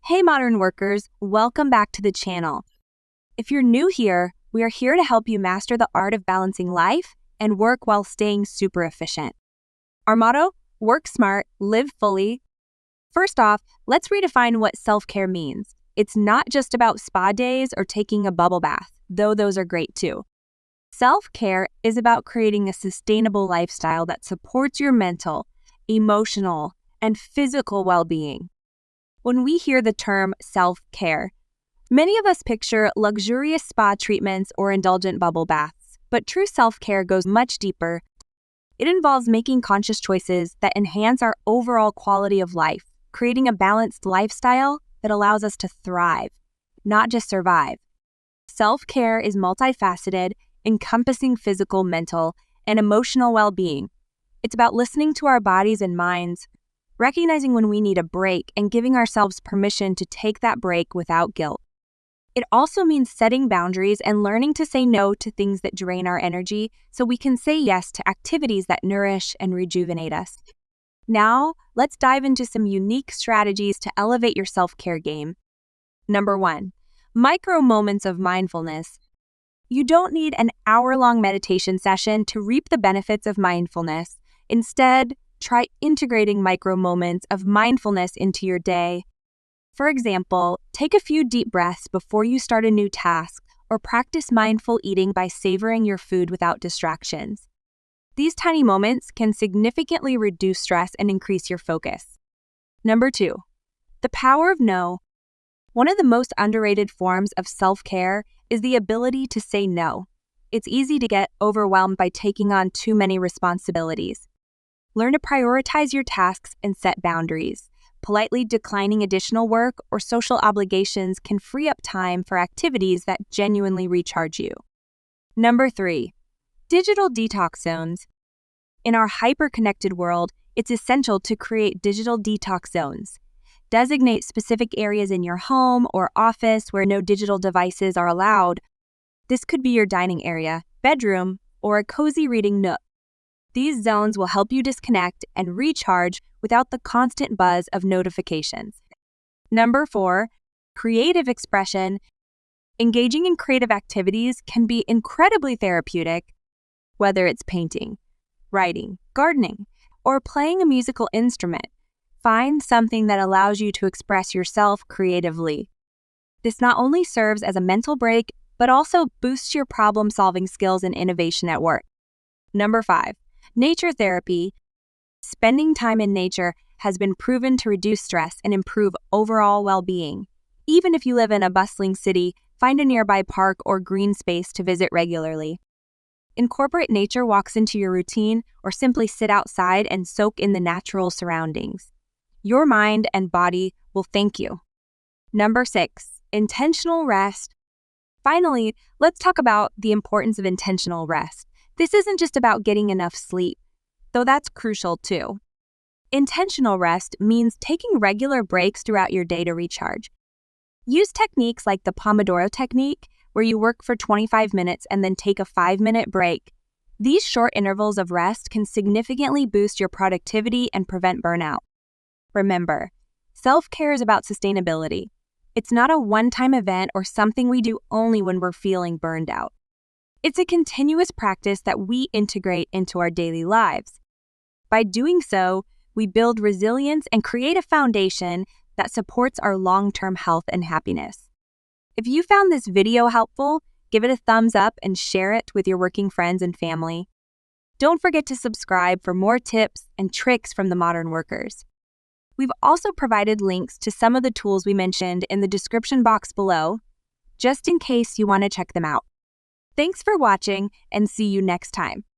Hey modern workers, welcome back to the channel. If you're new here, we are here to help you master the art of balancing life and work while staying super efficient. Our motto, work smart, live fully. First off, let's redefine what self-care means. It's not just about spa days or taking a bubble bath, though those are great too. Self-care is about creating a sustainable lifestyle that supports your mental, emotional, and physical well-being. When we hear the term self-care, many of us picture luxurious spa treatments or indulgent bubble baths, but true self-care goes much deeper. It involves making conscious choices that enhance our overall quality of life, creating a balanced lifestyle that allows us to thrive, not just survive. Self-care is multifaceted, encompassing physical, mental, and emotional well-being. It's about listening to our bodies and minds, recognizing when we need a break and giving ourselves permission to take that break without guilt. It also means setting boundaries and learning to say no to things that drain our energy so we can say yes to activities that nourish and rejuvenate us. Now, let's dive into some unique strategies to elevate your self-care game. Number 1, micro moments of mindfulness. You don't need an hour-long meditation session to reap the benefits of mindfulness. Instead, try integrating micro moments of mindfulness into your day. For example, take a few deep breaths before you start a new task, or practice mindful eating by savoring your food without distractions. These tiny moments can significantly reduce stress and increase your focus. Number 2, the power of no. One of the most underrated forms of self-care is the ability to say no. It's easy to get overwhelmed by taking on too many responsibilities. Learn to prioritize your tasks and set boundaries. Politely declining additional work or social obligations can free up time for activities that genuinely recharge you. Number 3, digital detox zones. In our hyper-connected world, it's essential to create digital detox zones. Designate specific areas in your home or office where no digital devices are allowed. This could be your dining area, bedroom, or a cozy reading nook. These zones will help you disconnect and recharge without the constant buzz of notifications. Number 4, creative expression. Engaging in creative activities can be incredibly therapeutic, whether it's painting, writing, gardening, or playing a musical instrument. Find something that allows you to express yourself creatively. This not only serves as a mental break, but also boosts your problem-solving skills and innovation at work. Number 5, nature therapy. Spending time in nature has been proven to reduce stress and improve overall well-being. Even if you live in a bustling city, find a nearby park or green space to visit regularly. Incorporate nature walks into your routine or simply sit outside and soak in the natural surroundings. Your mind and body will thank you. Number 6, intentional rest. Finally, let's talk about the importance of intentional rest. This isn't just about getting enough sleep, though that's crucial too. Intentional rest means taking regular breaks throughout your day to recharge. Use techniques like the Pomodoro technique, where you work for 25 minutes and then take a 5-minute break. These short intervals of rest can significantly boost your productivity and prevent burnout. Remember, self-care is about sustainability. It's not a one-time event or something we do only when we're feeling burned out. It's a continuous practice that we integrate into our daily lives. By doing so, we build resilience and create a foundation that supports our long-term health and happiness. If you found this video helpful, give it a thumbs up and share it with your working friends and family. Don't forget to subscribe for more tips and tricks from the modern workers. We've also provided links to some of the tools we mentioned in the description box below, just in case you want to check them out. Thanks for watching, and see you next time.